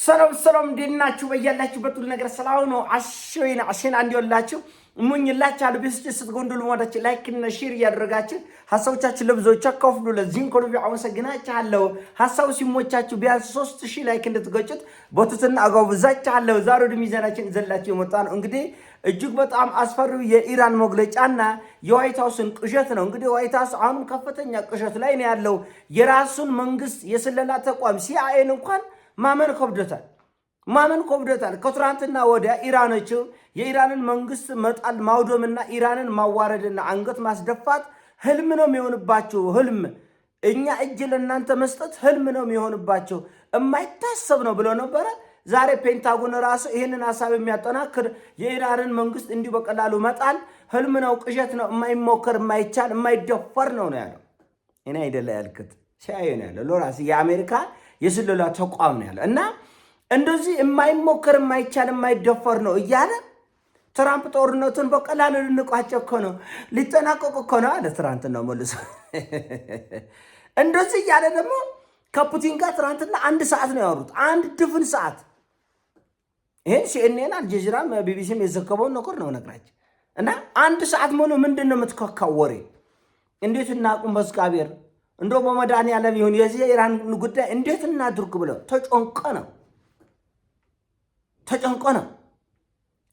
ሰላም እንዴናችሁ በያላችሁበት ሁሉ ነገር ሰላም ነው። አሽን አንዲወላችሁ ሙኝላችሁ ቢስጭት ጎንዱል ሞዳች ላይክ እና ሼር ያደረጋችሁ ሐሳቦቻችሁ ለብዙዎች አካፍሉ። ለዚህን ኮልቪ አመሰግናችኋለሁ። ሐሳቡ ሲሞቻችሁ ቢያንስ 3000 ላይክ እንድትገጩት ቦትትና አጋብዛችኋለሁ። ዛሬ ወደ ሚዛናችን ዘላችሁ የመጣ ነው እንግዲህ እጅግ በጣም አስፈሪው የኢራን መግለጫና የዋይት ሃውስን ቅዠት ነው። እንግዲህ ዋይት ሃውስ አሁን ከፍተኛ ቅዠት ላይ ነው ያለው። የራሱን መንግስት የስለላ ተቋም ሲአይኤን እንኳን ማመን ከብዶታል። ከትራንትና ወዲያ ኢራኖች የኢራንን መንግስት መጣል ማውደምና ኢራንን ማዋረድና አንገት ማስደፋት ህልም ነው የሚሆንባቸው። ህልም እኛ እጅ ለእናንተ መስጠት ህልም ነው የሚሆንባቸው፣ የማይታሰብ ነው ብሎ ነበረ። ዛሬ ፔንታጎን ራሱ ይህንን ሐሳብ የሚያጠናክር የኢራንን መንግስት እንዲሁ በቀላሉ መጣል ህልም ነው፣ ቅዠት ነው፣ የማይሞከር የማይቻል የማይደፈር ነው ያለው። እኔ አይደለ ያልኩት ሲአይኤ ነው ያለው። ሎራስ የአሜሪካ የስለላ ተቋም ነው ያለው። እና እንደዚህ የማይሞከር የማይቻል የማይደፈር ነው እያለ ትራምፕ ጦርነቱን በቀላሉ ልንቋጨው እኮ ነው ሊጠናቀቅ እኮ ነው አለ። ትራንትና መልሶ እንደዚህ እያለ ደግሞ ከፑቲን ጋር ትራንትና 1 ሰዓት ነው ያወሩት። 1 ድፍን ሰዓት። ይሄን ሲኤንኤን አልጀዚራም ቢቢሲም የዘገበውን ነገር ነው ነግራችሁ። እና 1 ሰዓት ሙሉ ምንድን ነው የምትከካው ወሬ? እንዴት እናቁም በእግዚአብሔር እንደው በመድኃኒዓለም ይሁን የዚህ የኢራን ጉዳይ እንዴት እናድርግ ብለው ተጨንቆ ነው።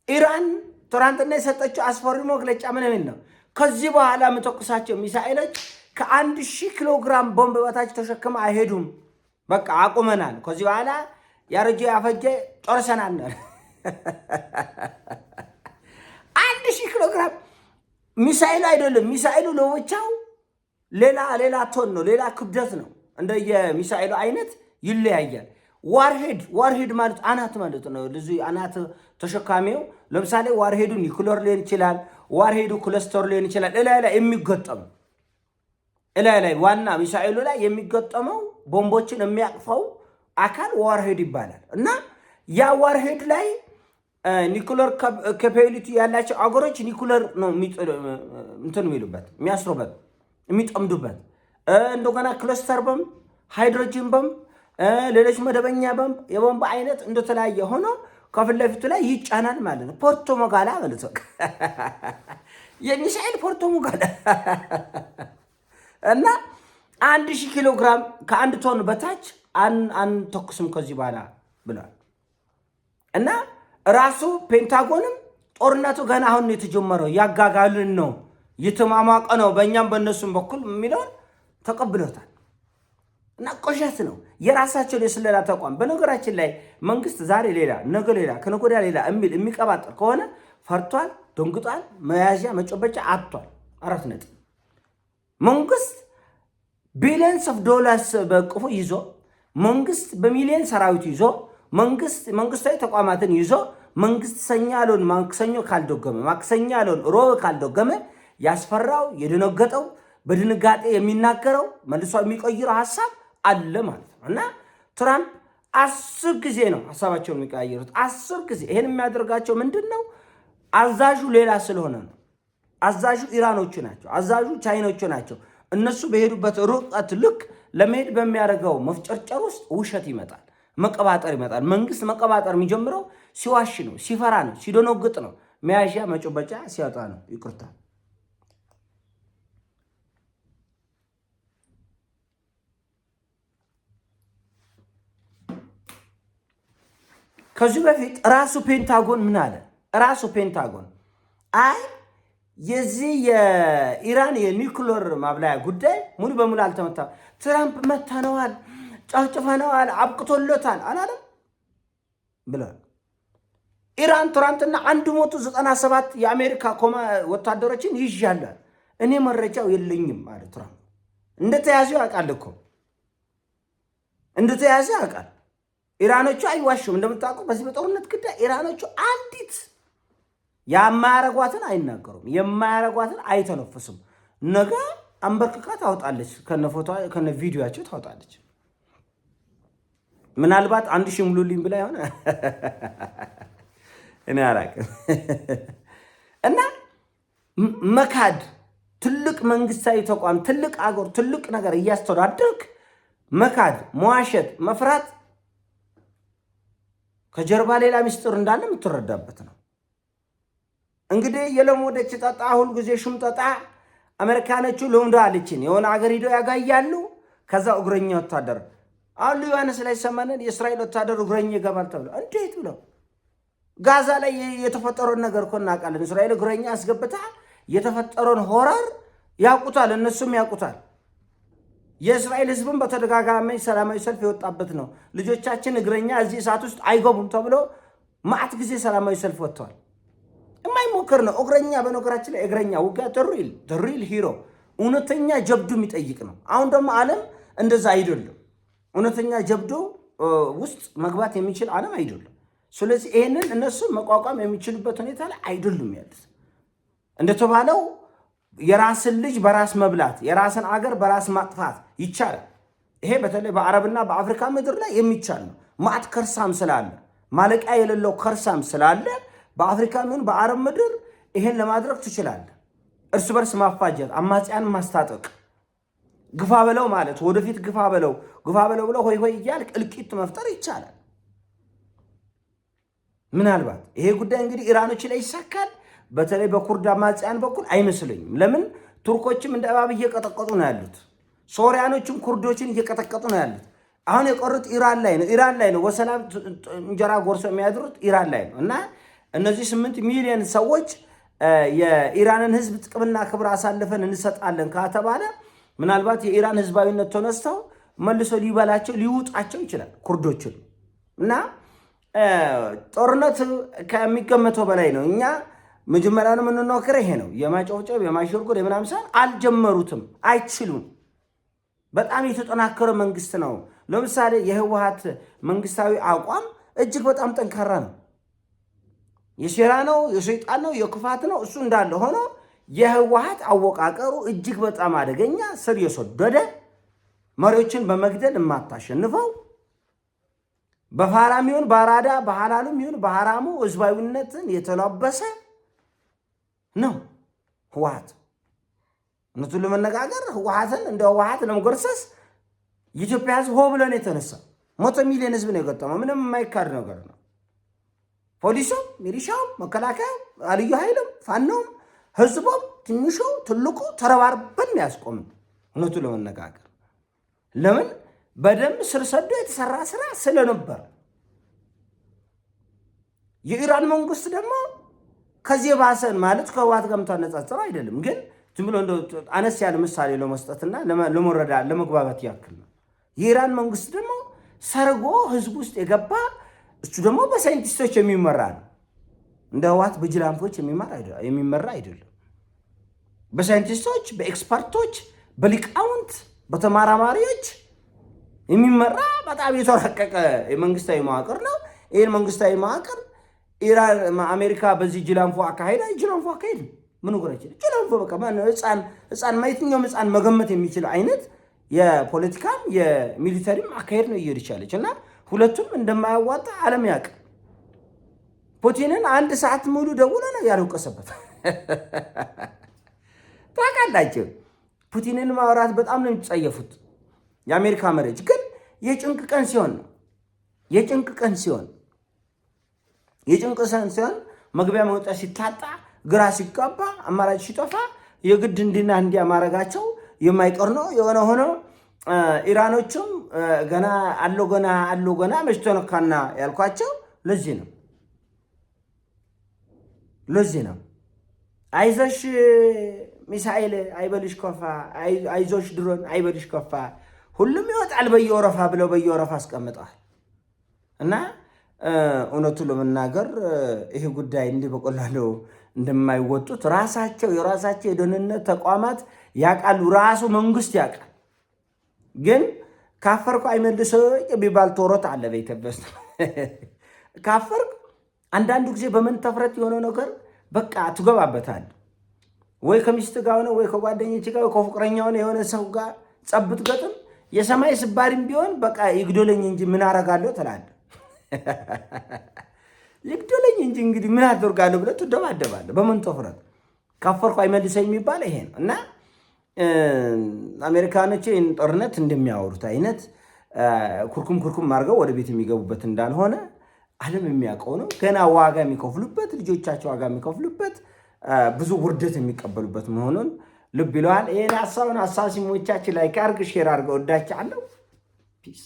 ኢራን ትናንትና የሰጠችው አስፈሪ መግለጫ ምን የሚል ነው? ከዚህ በኋላ የምተኩሳቸው ሚሳኤሎች ከ1000 ኪሎ ግራም ቦምብ በታች ተሸክመው አይሄዱም። በቃ አቁመናል። ከዚህ በኋላ ያረጀ ያፈጀ ጨርሰናል። 1000 ኪሎ ግራም ሚሳኤሉ አይደለም። ሚሳኤሉ ለብቻው ሌላ ቶን ነው፣ ሌላ ክብደት ነው። እንደየሚሳኤሉ አይነት ይለያያል። ዋርሄድ ማለት አናት ማለት ነው። ለዚህ አናት ተሸካሚው ለምሳሌ ዋርሄዱ ኒኩለር ሊሆን ይችላል፣ ዋርሄዱ ክለስተር ሊሆን ይችላል። ላይ የሚገጠም ላይ ዋና ሚሳኤሉ ላይ የሚገጠመው ቦምቦችን የሚያቅፈው አካል ዋርሄድ ይባላል። እና ያ ዋርሄድ ላይ ኒኩለር ካፓቢሊቲ ያላቸው አገሮች ኒኩለር ነው እንትን የሚሉበት የሚያስሩበት የሚጠምዱበት። እንደገና ክለስተር ቦምብ፣ ሃይድሮጂን ቦምብ፣ ሌሎች መደበኛ ቦምብ የቦምብ አይነት እንደተለያየ ሆኖ ከፊት ለፊቱ ላይ ይጫናል ማለት ነው። ፖርቶ ሞጋላ ማለት ነው። የሚሳኤል ፖርቶ ሞጋላ እና 1000 ኪሎ ግራም ከ1 ቶን በታች አንተኩስም ከዚህ በኋላ ብሏል። እና ራሱ ፔንታጎንም ጦርነቱ ገና አሁን የተጀመረው ያጋጋልን ነው የተማማቀ ነው በእኛም በእነሱም በኩል የሚለውን ተቀብሎታል። እና ቆሻት ነው የራሳቸው የስለላ ተቋም። በነገራችን ላይ መንግስት ዛሬ ሌላ ነገ ሌላ ከነገ ወዲያ ሌላ የሚቀባጥር ከሆነ ፈርቷል፣ ደንግጧል፣ መያዣ መጨበጫ አጥቷል። 4 ነጥብ። መንግስት ቢሊየንስ ኦፍ ዶላርስ በቅፎ ይዞ፣ መንግስት በሚሊየን ሰራዊት ይዞ፣ መንግስታዊ ተቋማትን ይዞ መንግስት ሰኞ ያለውን ማክሰኞ ካልደገመ፣ ማክሰኞ ያለውን ሮብ ካልደገመ ያስፈራው የደነገጠው በድንጋጤ የሚናገረው መልሶ የሚቀይረው ሐሳብ አለ ማለት ነው። እና ትራምፕ 10 ጊዜ ነው ሐሳባቸውን የሚቀያየሩት። 10 ጊዜ። ይሄን የሚያደርጋቸው ምንድነው? አዛዡ ሌላ ስለሆነ ነው። አዛዡ ኢራኖቹ ናቸው። አዛዡ ቻይኖቹ ናቸው። እነሱ በሄዱበት ርቀት ልክ ለመሄድ በሚያደርገው መፍጨርጨር ውስጥ ውሸት ይመጣል፣ መቀባጠር ይመጣል። መንግስት መቀባጠር የሚጀምረው ሲዋሽ ነው፣ ሲፈራ ነው፣ ሲደነግጥ ነው፣ መያዣ መጨበጫ ሲያጣ ነው። ይቅርታ። ከዚህ በፊት ራሱ ፔንታጎን ምን አለ? ራሱ ፔንታጎን የዚህ የኢራን የኒውክሌር ማብላያ ጉዳይ ሙሉ በሙሉ አልተመታም፣ ትራምፕ መተነዋል፣ ጨፍጭፈነዋል፣ አብቅቶለታል አላለም ብሏል። ኢራን ትራንትና 197 የአሜሪካ ወታደሮችን ይዣለሁ፣ እኔ መረጃው የለኝም አለ ትራምፕ። እንደተያዙ ያውቃል እኮ እንደተያዙ ያውቃል። ኢራኖቹ አይዋሹም። እንደምታውቁ በዚህ በጦርነት ጉዳይ ኢራኖቹ አንዲት የማያረጓትን አይናገሩም፣ የማያረጓትን አይተነፍሱም። ነገ አንበርክካ ታወጣለች፣ ከነፎቶ ከነ ቪዲዮአቸው ታወጣለች። ምናልባት 1000 ሙሉልኝ ብላ ይሆነ እኔ አላውቅም። እና መካድ ትልቅ መንግስታዊ ተቋም፣ ትልቅ አገር፣ ትልቅ ነገር እያስተዳደርክ መካድ፣ መዋሸት፣ መፍራት ከጀርባ ሌላ ምስጢር እንዳለ የምትረዳበት ነው። እንግዲህ የለሞደች ጠጣ ሁል ጊዜ ሹም ጠጣ አሜሪካኖቹ ለምዶ አለችን የሆነ አገር ሄደው ያጋያሉ። ከዛ እግረኛ ወታደር አሁን ዮሐንስ ላይ ሰማነን የእስራኤል ወታደር እግረኛ ይገባል ተብሎ እንዴት ብለው ጋዛ ላይ የተፈጠረውን ነገር እኮ እናውቃለን። እስራኤል እግረኛ አስገብታ የተፈጠረውን ሆረር ያውቁታል፣ እነሱም ያውቁታል። የእስራኤል ህዝብም በተደጋጋሚ ሰላማዊ ሰልፍ የወጣበት ነው። ልጆቻችን እግረኛ እዚህ እሳት ውስጥ አይገቡም ተብሎ ማዕት ጊዜ ሰላማዊ ሰልፍ ወጥተዋል። የማይሞክር ነው እግረኛ። በነገራችን ላይ እግረኛ ውጊያ ተሪል ሂሮ እውነተኛ ጀብዱ የሚጠይቅ ነው። አሁን ደግሞ ዓለም እንደዛ አይደለም። እውነተኛ ጀብዱ ውስጥ መግባት የሚችል ዓለም አይደለም። ስለዚህ ይህንን እነሱ መቋቋም የሚችሉበት ሁኔታ ላይ አይደሉም ያሉት። እንደተባለው የራስን ልጅ በራስ መብላት፣ የራስን አገር በራስ ማጥፋት ይቻላል። ይሄ በተለይ በአረብና በአፍሪካ ምድር ላይ የሚቻል ነው። ማዕት ከርሳም ስላለ ማለቂያ የሌለው ከርሳም ስላለ በአፍሪካ ምን በአረብ ምድር ይሄን ለማድረግ ትችላለህ። እርስ በርስ ማፋጀት፣ አማጽያን ማስታጠቅ፣ ግፋ በለው ማለት ወደፊት ግፋ በለው ብለው ሆይ ሆይ እያልክ እልቂት መፍጠር ይቻላል። ምናልባት ይሄ ጉዳይ እንግዲህ ኢራኖች ላይ ይሳካል። በተለይ በኩርድ አማጽያን በኩል አይመስለኝም። ለምን ቱርኮችም እንደ እባብ እየቀጠቀጡ ነው ያሉት። ሶሪያኖችም ኩርዶችን እየቀጠቀጡ ነው ያሉት። አሁን የቆሩት ኢራን ላይ ነው ወሰላም እንጀራ ጎርሶ የሚያድሩት ኢራን ላይ ነው። እና እነዚህ 8 ሚሊዮን ሰዎች የኢራንን ህዝብ ጥቅምና ክብር አሳልፈን እንሰጣለን ከተባለ ምናልባት የኢራን ህዝባዊነት ተነስተው መልሶ ሊበላቸው ሊውጣቸው ይችላል ኩርዶችን። እና ጦርነት ከሚገመተው በላይ ነው። እኛ መጀመሪያውን የምንኖክር ይሄ ነው። የማጨውጨብ የማሽርጎድ የምናምን ሳይሆን አልጀመሩትም፣ አይችሉም። በጣም የተጠናከረ መንግስት ነው። ለምሳሌ የህወሓት መንግስታዊ አቋም እጅግ በጣም ጠንካራ ነው። የሴራ ነው፣ የሰይጣን ነው፣ የክፋት ነው። እሱ እንዳለ ሆኖ የህወሓት አወቃቀሩ እጅግ በጣም አደገኛ፣ ስር የሰደደ መሪዎችን በመግደል የማታሸንፈው በፋራም ይሁን በአራዳ በሐላሉም ይሁን በሐራሙ ህዝባዊነትን የተላበሰ ነው ህወሓት። እውነቱን ለመነጋገር ህወሓትን እንደ ህወሓት ለመጎርሰስ የኢትዮጵያ ህዝብ ሆ ብለን የተነሳ 100 ሚሊዮን ህዝብ ነው የገጠመው። ምንም የማይካድ ነገር ነው። ፖሊሱም፣ ሚሊሻውም፣ መከላከያ፣ ልዩ ኃይልም፣ ፋኖም፣ ህዝቡም ትንሹ ትልቁ ተረባርበን ያስቆም። እውነቱን ለመነጋገር ለምን በደንብ ስር ሰዶ የተሰራ ስራ ስለነበር። የኢራን መንግስት ደግሞ ከዚህ ባሰን ማለት ከህወሓት ጋር የምታነጻጽረው አይደለም። ግን ዝም ብሎ አነስ ያለ ምሳሌ ለመስጠትና ለመግባባት ያክል ነው። የኢራን መንግስት ደግሞ ሰርጎ ህዝብ ውስጥ የገባ እሱ ደግሞ በሳይንቲስቶች የሚመራ ነው። እንደ ህወሓት በጅላንፎች የሚመራ አይደለም። በሳይንቲስቶች፣ በኤክስፐርቶች፣ በሊቃውንት፣ በተማራማሪዎች የሚመራ በጣም የተረቀቀ የመንግስታዊ መዋቅር ነው። ይህን መንግስታዊ መዋቅር ኢራን አሜሪካ በዚህ ጅላንፎ አካሄድ ምን ጉራች ጅላንፎ በቃ ህፃን የትኛውም ህፃን መገመት የሚችል አይነት የፖለቲካም የሚሊተሪም አካሄድ ነው እየሄደች ያለች እና ሁለቱም እንደማያዋጣ ዓለም ያውቅ። ፑቲንን 1 ሰዓት ሙሉ ደውሎ ነው ያልወቀሰበት። ታውቃላችሁ ፑቲንን ማውራት በጣም ነው የሚጸየፉት የአሜሪካ መሪዎች። ግን የጭንቅ ቀን ሲሆን መግቢያ መውጣት ሲታጣ ግራ ሲጋባ አማራጭ ሲጠፋ የግድ እንዲና እንዲያ ማድረጋቸው የማይቀር ነው። የሆነ ሆኖ ኢራኖችም ገና መሽቶ ነካና ያልኳቸው ለዚህ ነው። አይዞሽ ሚሳኤል አይበልሽ ከፋ፣ አይዞሽ ድሮን አይበልሽ ከፋ፣ ሁሉም ይወጣል በየወረፋ ብለው በየወረፋ አስቀምጠዋል። እና እውነቱን ለመናገር ይሄ ጉዳይ እንዲህ በቀላሉ እንደማይወጡት የራሳቸው የደህንነት ተቋማት ያውቃሉ፣ ራሱ መንግስት ያውቃል። ግን ካፈርኩ አይመልሰው የሚባል ተረት አለ በኢትዮጵያ ውስጥ። ካፈርኩ አንዳንዱ ጊዜ በምን ተፍረት የሆነ ነገር በቃ ትገባበታል። ወይ ከሚስት ጋር ሆነ ወይ ከጓደኞች ጋር ወይ ከፍቅረኛ ሆነ የሆነ ሰው ጋር ጸብት ገጥም የሰማይ ስባሪም ቢሆን በቃ ይግዶለኝ እንጂ ምን አረጋለሁ ትላለህ። ይግዶለኝ እንጂ እንግዲህ ምን አደርጋለሁ ብለህ ትደባደባለህ። በምን ተፍረት ካፈርኩ አይመልሰኝ የሚባል ይሄ ነው። እና አሜሪካኖች ጦርነት እንደሚያወሩት አይነት ኩርኩም አድርገው ወደ ቤት የሚገቡበት እንዳልሆነ ዓለም የሚያውቀው ነው። ገና ዋጋ የሚከፍሉበት ልጆቻቸው ዋጋ የሚከፍሉበት ብዙ ውርደት የሚቀበሉበት መሆኑን ልብ ይለዋል። ይህን ሀሳብ ሲሞቻችን ላይ ከአርግ ሼር አድርገው ወዳችኋለሁ። ፒስ